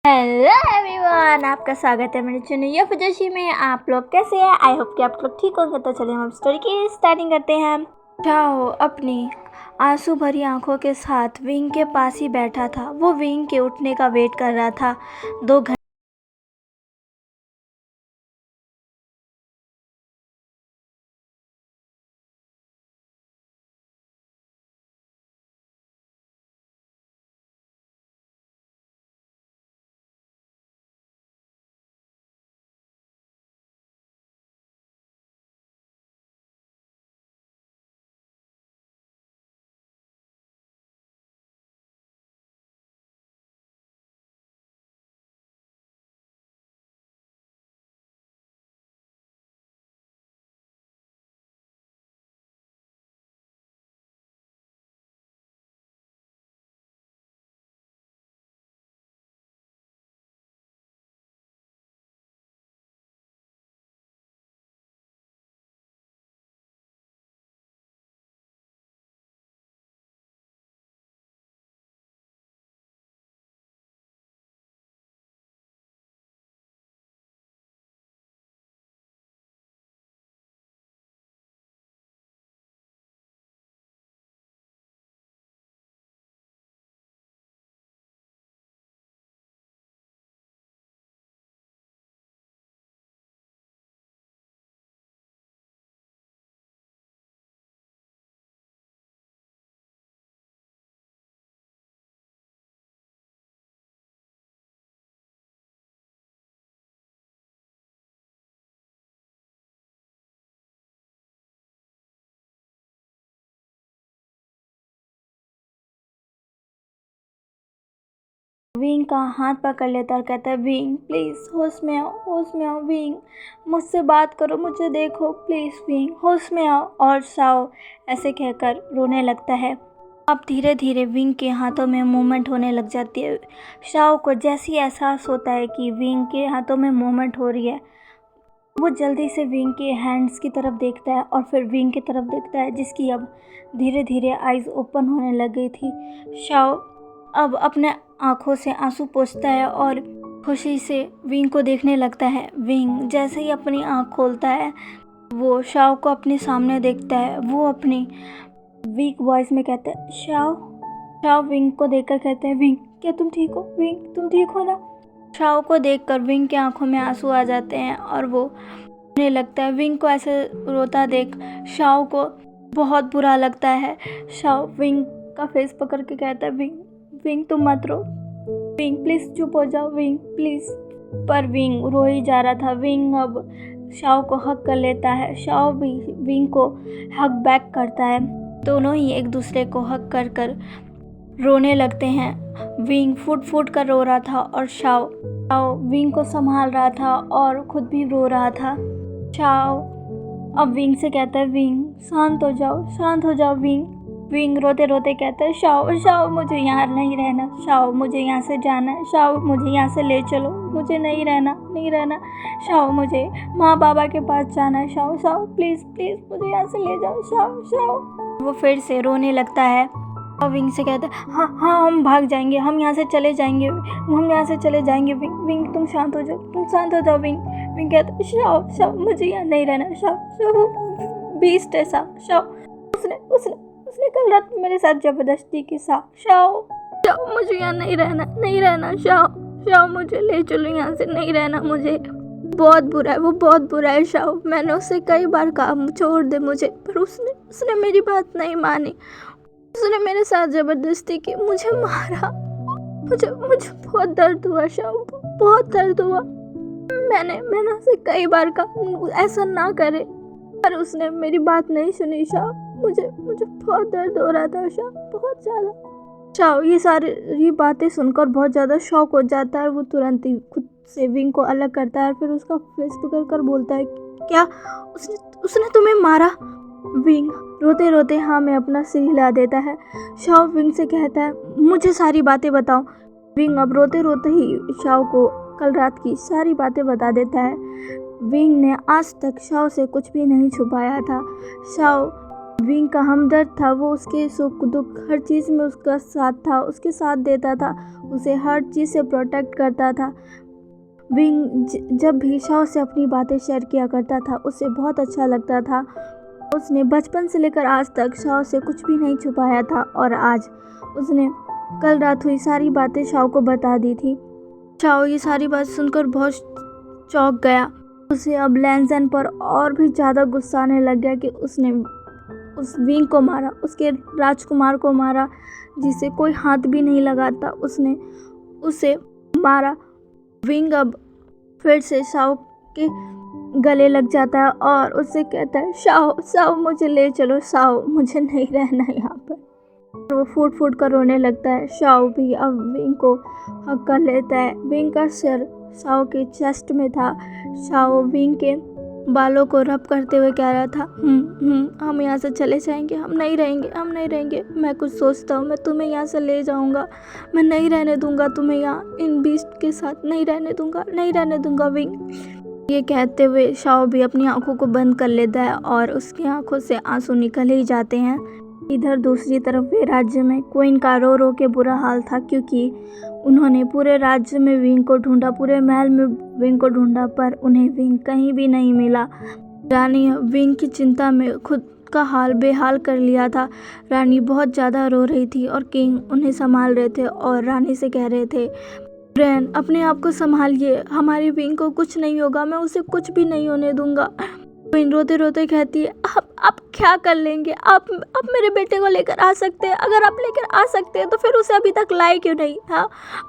Hello everyone, आपका स्वागत है मेरे चैनल ये फजोशी में। आप लोग कैसे हैं? आई होप कि आप लोग ठीक होंगे। तो चलिए हम अब स्टोरी की स्टार्टिंग करते हैं। चाओ अपनी आंसू भरी आंखों के साथ विंग के पास ही बैठा था। वो विंग के उठने का वेट कर रहा था। 2 घंटे विंग का हाथ पकड़ लेता और कहता है, विंग प्लीज़ होश में आओ, होश में आओ विंग, मुझसे बात करो, मुझे देखो प्लीज़ विंग, होश में आओ। और शाओ ऐसे कहकर रोने लगता है। अब धीरे धीरे विंग के हाथों में मूवमेंट होने लग जाती है। शाओ को जैसे ही एहसास होता है कि विंग के हाथों में मूवमेंट हो रही है, वो जल्दी से विंग के हैंड्स की तरफ देखता है और फिर विंग की तरफ देखता है, जिसकी अब धीरे धीरे आइज़ ओपन होने लग गई थी। शाओ अब अपने आँखों से आंसू पोंछता है और खुशी से विंग को देखने लगता है। विंग जैसे ही अपनी आँख खोलता है, वो शाओ को अपने सामने देखता है। वो अपनी वीक वॉइस में कहता है, शाओ। शाओ विंग को देखकर कहता है, विंग क्या तुम ठीक हो? विंग तुम ठीक हो ना? शाओ को देखकर विंग की आंखों में आंसू आ जाते हैं और वो रोने लगता है। विंग को ऐसे रोता देख शाओ को बहुत बुरा लगता है। शाओ विंग का फेस पकड़ के कहता है, विंग विंग तुम मत रो, विंग प्लीज़ चुप हो जाओ, विंग प्लीज़। पर विंग रो ही जा रहा था। विंग अब शाओ को हग कर लेता है। शाओ भी विंग को हग बैक करता है। दोनों ही एक दूसरे को हग कर कर रोने लगते हैं। विंग फूट फूट कर रो रहा था और शाओ विंग को संभाल रहा था और खुद भी रो रहा था। शाओ अब विंग से कहता है, विंग शांत हो जाओ, शांत हो जाओ विंग। विंग रोते रोते कहता है, शाओ शाओ मुझे यहाँ नहीं रहना, शाओ मुझे यहाँ से जाना है, शाओ मुझे यहाँ से ले चलो, मुझे नहीं रहना, शाओ मुझे माँ बाबा के पास जाना है, शाओ शाओ प्लीज़ प्लीज़ मुझे यहाँ से ले जाओ, शाओ शाओ। वो फिर से रोने लगता है और विंग से कहता है, हाँ हाँ हम भाग जाएंगे, हम यहाँ से चले जाएंगे, विंग विंग तुम शांत हो जाओ विंग। विंग कहता है, शाओ शाओ मुझे यहाँ नहीं रहना, शाओ बीस्ट है शाओ, उसने कल रात मेरे साथ जबरदस्ती की। शाओ मुझे यहाँ नहीं रहना, शाओ मुझे ले चलो यहाँ से, नहीं रहना मुझे, बहुत बुरा है, वो बहुत बुरा है शाओ, मैंने उससे कई बार कहा छोड़ दे मुझे, पर उसने मेरी बात नहीं मानी, उसने मेरे साथ जबरदस्ती की, मुझे मारा, मुझे बहुत दर्द हुआ शाओ, बहुत दर्द हुआ। मैंने उसे कई बार कहा ऐसा ना करे, पर उसने मेरी बात नहीं सुनी शाओ, मुझे बहुत दर्द हो रहा था शाओ, बहुत ज़्यादा। शाओ ये बातें सुनकर बहुत ज़्यादा शॉक हो जाता है और वो तुरंत ही खुद से विंग को अलग करता है और फिर उसका फेस पकड़ कर बोलता है, क्या उसने तुम्हें मारा? विंग रोते रोते हाँ में अपना सिर हिला देता है। शाओ विंग से कहता है, मुझे सारी बातें बताओ। विंग अब रोते रोते ही शाओ को कल रात की सारी बातें बता देता है। विंग ने आज तक शाओ से कुछ भी नहीं छुपाया था। शाओ विंग का हमदर्द था, वो उसके सुख दुख हर चीज़ में उसका साथ था, उसके साथ देता था, उसे हर चीज़ से प्रोटेक्ट करता था। विंग जब भी शाओ से अपनी बातें शेयर किया करता था उसे बहुत अच्छा लगता था। उसने बचपन से लेकर आज तक शाओ से कुछ भी नहीं छुपाया था और आज उसने कल रात हुई सारी बातें शाओ को बता दी थी। शाओ ये सारी बात सुनकर बहुत चौंक गया। उसे अब लैंज़न पर और भी ज़्यादा गुस्सा आने लग गया कि उसने उस विंग को मारा, उसके राजकुमार को मारा जिसे कोई हाथ भी नहीं लगाता, उसने उसे मारा। विंग अब फिर से शाओ के गले लग जाता है और उससे कहता है, शाओ शाओ मुझे ले चलो, शाओ मुझे नहीं रहना यहाँ पर। वो फूट फूट कर रोने लगता है। शाओ भी अब विंग को हक कर लेता है। विंग का सिर शाओ के चेस्ट में था। शाओ विंग के बालों को रब करते हुए कह रहा था, हम यहाँ से चले जाएंगे, हम नहीं रहेंगे। मैं कुछ सोचता हूँ, मैं तुम्हें यहाँ से ले जाऊँगा, मैं नहीं रहने दूँगा तुम्हें यहाँ, इन बीस्ट के साथ नहीं रहने दूँगा विंग। ये कहते हुए शाओ भी अपनी आंखों को बंद कर लेता है और उसकी आंखों से आंसू निकल ही जाते हैं। इधर दूसरी तरफ वे राज्य में क्वीन का रो रो के बुरा हाल था, क्योंकि उन्होंने पूरे राज्य में विंग को ढूंढा, पूरे महल में विंग को ढूंढा, पर उन्हें विंग कहीं भी नहीं मिला। रानी विंग की चिंता में खुद का हाल बेहाल कर लिया था। रानी बहुत ज़्यादा रो रही थी और किंग उन्हें संभाल रहे थे और रानी से कह रहे थे, ब्रेन अपने आप को संभालिए, हमारी विंग को कुछ नहीं होगा, मैं उसे कुछ भी नहीं होने दूंगा। क्वीन रोते रोते कहती है, आप क्या कर लेंगे, आप मेरे बेटे को लेकर आ सकते हैं, अगर आप लेकर आ सकते हैं तो फिर उसे अभी तक लाए क्यों नहीं? हाँ,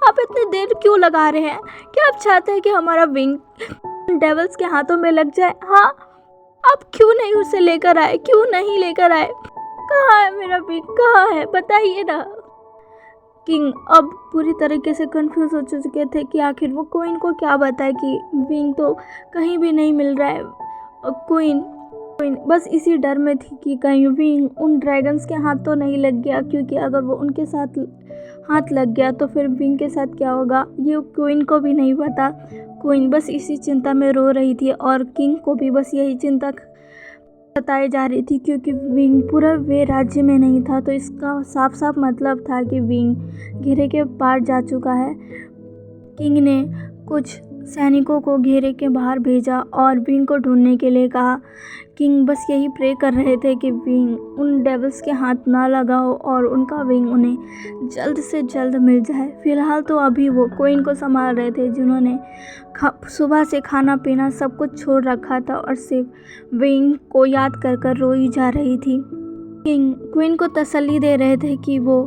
आप इतनी देर क्यों लगा रहे हैं? क्या आप चाहते हैं कि हमारा विंग डेविल्स के हाथों में लग जाए? हाँ, आप क्यों नहीं उसे लेकर आए, क्यों नहीं लेकर आए? कहाँ है मेरा विंग, कहाँ है, बताइए ना। किंग अब पूरी तरीके से कंफ्यूज हो चुके थे कि आखिर वो क्वीन को क्या बताए कि विंग तो कहीं भी नहीं मिल रहा है। क्वीन बस इसी डर में थी कि कहीं विंग उन ड्रैगन्स के हाथ तो नहीं लग गया, क्योंकि अगर वो उनके साथ हाथ लग गया तो फिर विंग के साथ क्या होगा ये क्वीन को भी नहीं पता। क्वीन बस इसी चिंता में रो रही थी और किंग को भी बस यही चिंता बताई जा रही थी, क्योंकि विंग पूरा वे राज्य में नहीं था, तो इसका साफ साफ मतलब था कि विंग घेरे के पार जा चुका है। किंग ने कुछ सैनिकों को घेरे के बाहर भेजा और विंग को ढूंढने के लिए कहा। किंग बस यही प्रे कर रहे थे कि विंग उन डेविल्स के हाथ ना लगा हो और उनका विंग उन्हें जल्द से जल्द मिल जाए। फिलहाल तो अभी वो क्वीन को संभाल रहे थे, जिन्होंने सुबह से खाना पीना सब कुछ छोड़ रखा था और सिर्फ विंग को याद कर कर रोई जा रही थी। किंग क्वीन को तसल्ली दे रहे थे कि वो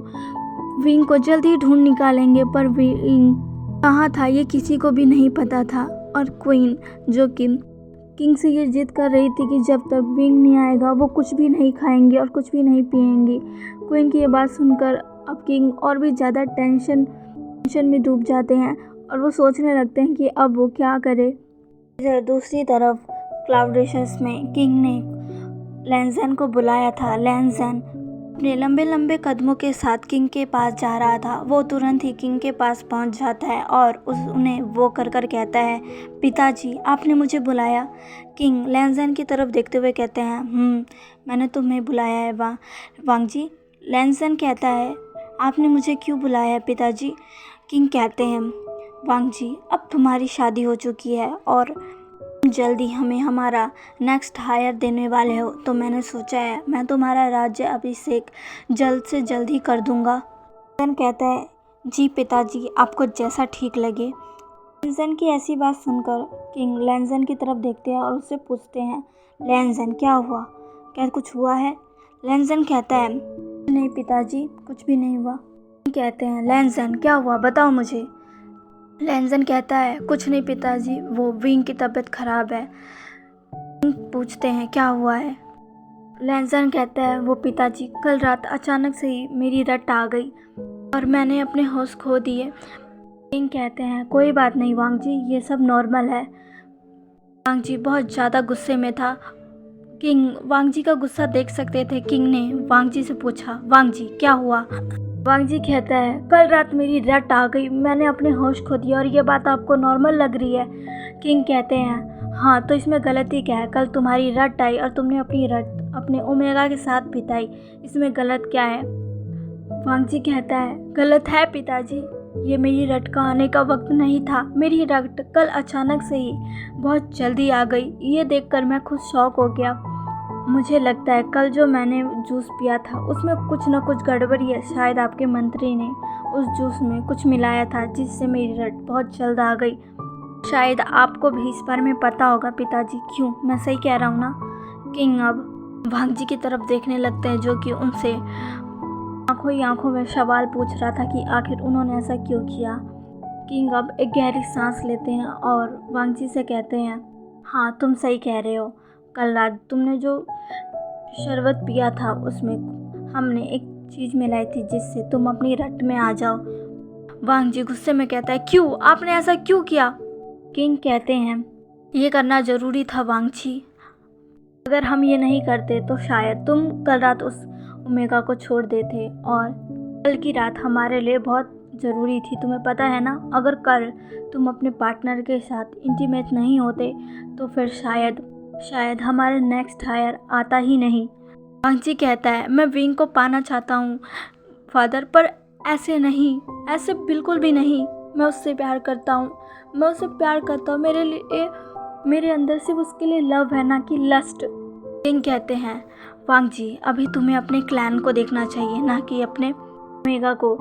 विंग को जल्द ही ढूंढ निकालेंगे, पर विंग कहाँ था ये किसी को भी नहीं पता था। और क्वीन जो कि किंग से ये जिद कर रही थी कि जब तक विंग नहीं आएगा वो कुछ भी नहीं खाएंगी और कुछ भी नहीं पिएंगी। क्वीन की ये बात सुनकर अब किंग और भी ज़्यादा टेंशन में डूब जाते हैं और वो सोचने लगते हैं कि अब वो क्या करे। इधर दूसरी तरफ क्लाउडेशस में किंग ने लैंज़न को बुलाया था। लैंज़न अपने लंबे लंबे कदमों के साथ किंग के पास जा रहा था। वो तुरंत ही किंग के पास पहुंच जाता है और उन्हें वो कर कहता है, पिताजी आपने मुझे बुलाया। किंग लैंज़न की तरफ देखते हुए कहते हैं, मैंने तुम्हें बुलाया है वांग जी। लैंज़न कहता है, आपने मुझे क्यों बुलाया है पिताजी? किंग कहते हैं, वांग जी अब तुम्हारी शादी हो चुकी है और जल्दी हमें हमारा नेक्स्ट हायर देने वाले हो, तो मैंने सोचा है मैं तुम्हारा राज्य अभिषेक जल्द से जल्द ही कर दूंगा। लैंज़न कहता है, जी पिताजी आपको जैसा ठीक लगे। लैंज़न की ऐसी बात सुनकर किंग लैंज़न की तरफ देखते हैं और उससे पूछते हैं, लैंज़न क्या हुआ, क्या कुछ हुआ है? लैंज़न कहता है, नहीं पिताजी कुछ भी नहीं हुआ। कहते हैं, लैंज़न क्या हुआ बताओ मुझे। लैंज़न कहता है, कुछ नहीं पिताजी, वो विंग की तबीयत खराब है। पूछते हैं क्या हुआ है? लैंज़न कहता है, वो पिताजी कल रात अचानक से ही मेरी रट आ गई और मैंने अपने होश खो दिए। किंग कहते हैं, कोई बात नहीं वांग जी, ये सब नॉर्मल है। वांग जी बहुत ज़्यादा गुस्से में था। किंग वांग जी का गुस्सा देख सकते थे। किंग ने वांग जी से पूछा, वांग जी क्या हुआ? वांग जी कहता है, कल रात मेरी रट आ गई, मैंने अपने होश खो दिया और ये बात आपको नॉर्मल लग रही है? किंग कहते हैं, हाँ तो इसमें गलती क्या है, कल तुम्हारी रट आई और तुमने अपनी रट अपने ओमेगा के साथ बिताई, इसमें गलत क्या है? वांग जी कहता है, गलत है पिताजी, ये मेरी रट का आने का वक्त नहीं था। मेरी रट कल अचानक से ही बहुत जल्दी आ गई। ये देखकर मैं खुद शॉक हो गया। मुझे लगता है कल जो मैंने जूस पिया था उसमें कुछ न कुछ गड़बड़ी है। शायद आपके मंत्री ने उस जूस में कुछ मिलाया था जिससे मेरी रट बहुत जल्द आ गई। शायद आपको भी इस बारे में पता होगा पिताजी। क्यों, मैं सही कह रहा हूँ ना? किंग अब वांग जी की तरफ देखने लगते हैं, जो कि उनसे आंखों ही आंखों में सवाल पूछ रहा था कि आखिर उन्होंने ऐसा क्यों किया। किंग अब एक गहरी सांस लेते हैं और वांग जी से कहते हैं, हाँ तुम सही कह रहे हो। कल रात तुमने जो शरबत पिया था उसमें हमने एक चीज़ मिलाई थी जिससे तुम अपनी रट में आ जाओ। वांग जी गुस्से में कहता है, क्यों, आपने ऐसा क्यों किया? किंग कहते हैं, ये करना ज़रूरी था वांग जी। अगर हम ये नहीं करते तो शायद तुम कल रात उस ओमेगा को छोड़ देते, और कल की रात हमारे लिए बहुत ज़रूरी थी। तुम्हें पता है ना, अगर कल तुम अपने पार्टनर के साथ इंटीमेट नहीं होते तो फिर शायद हमारा नेक्स्ट हायर आता ही नहीं। वांग जी कहता है, मैं विंग को पाना चाहता हूँ फादर, पर ऐसे नहीं, ऐसे बिल्कुल भी नहीं। मैं उससे प्यार करता हूँ, मेरे अंदर सिर्फ उसके लिए लव है, ना कि लस्ट। किंग कहते हैं, वांग जी अभी तुम्हें अपने क्लैन को देखना चाहिए, ना कि अपने ओमेगा को।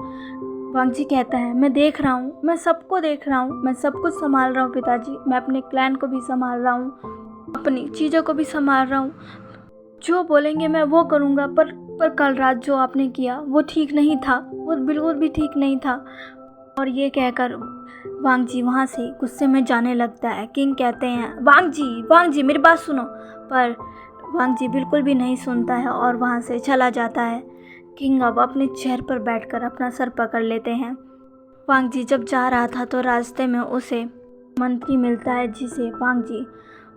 वांग जी कहता है, मैं देख रहा हूँ, मैं सबको देख रहा हूँ, मैं सब कुछ संभाल रहा हूँ पिताजी। मैं अपने क्लैन को भी संभाल रहा हूँ, अपनी चीज़ों को भी संभाल रहा हूँ। जो बोलेंगे मैं वो करूँगा, पर कल रात जो आपने किया वो ठीक नहीं था, वो बिल्कुल भी ठीक नहीं था। और ये कहकर वांग जी वहाँ से गुस्से में जाने लगता है। किंग कहते हैं, वांग जी मेरी बात सुनो। पर वांग जी बिल्कुल भी नहीं सुनता है और वहाँ से चला जाता है। किंग अब अपने चेयर पर बैठकर अपना सर पकड़ लेते हैं। वांग जी जब जा रहा था तो रास्ते में उसे मंत्री मिलता है, जिसे वांग जी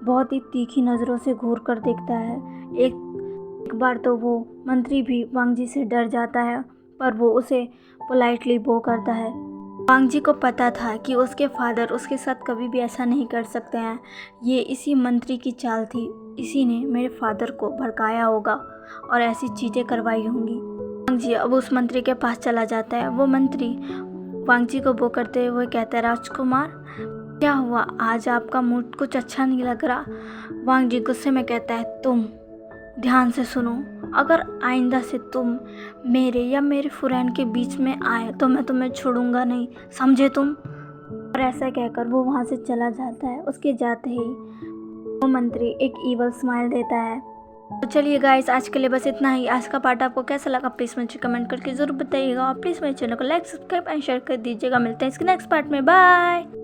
बहुत ही तीखी नज़रों से घूर कर देखता है। एक बार तो वो मंत्री भी वांग जी से डर जाता है, पर वो उसे पोलाइटली बो करता है। वांग जी को पता था कि उसके फादर उसके साथ कभी भी ऐसा नहीं कर सकते हैं। ये इसी मंत्री की चाल थी, इसी ने मेरे फादर को भड़काया होगा और ऐसी चीज़ें करवाई होंगी। वांग जी अब उस मंत्री के पास चला जाता है। वो मंत्री वांग जी को बो करते हुए कहता है, राजकुमार क्या हुआ, आज आपका मूड कुछ अच्छा नहीं लग रहा? वांग जी गुस्से में कहता है, तुम ध्यान से सुनो, अगर आइंदा से तुम मेरे या मेरे फ्रेंड के बीच में आए तो मैं तुम्हें छोड़ूंगा नहीं, समझे तुम? और ऐसा कहकर वो वहाँ से चला जाता है। उसके जाते ही वो मंत्री एक ईवल स्माइल देता है। तो चलिए गाइस, आज के लिए बस इतना ही। आज का पार्ट आपको कैसा लगा प्लीज़ मुझे कमेंट करके ज़रूर बताइएगा, और प्लीज़ मेरे चैनल को लाइक, सब्सक्राइब एंड शेयर कर दीजिएगा। मिलते हैं इसके नेक्स्ट पार्ट में, बाय।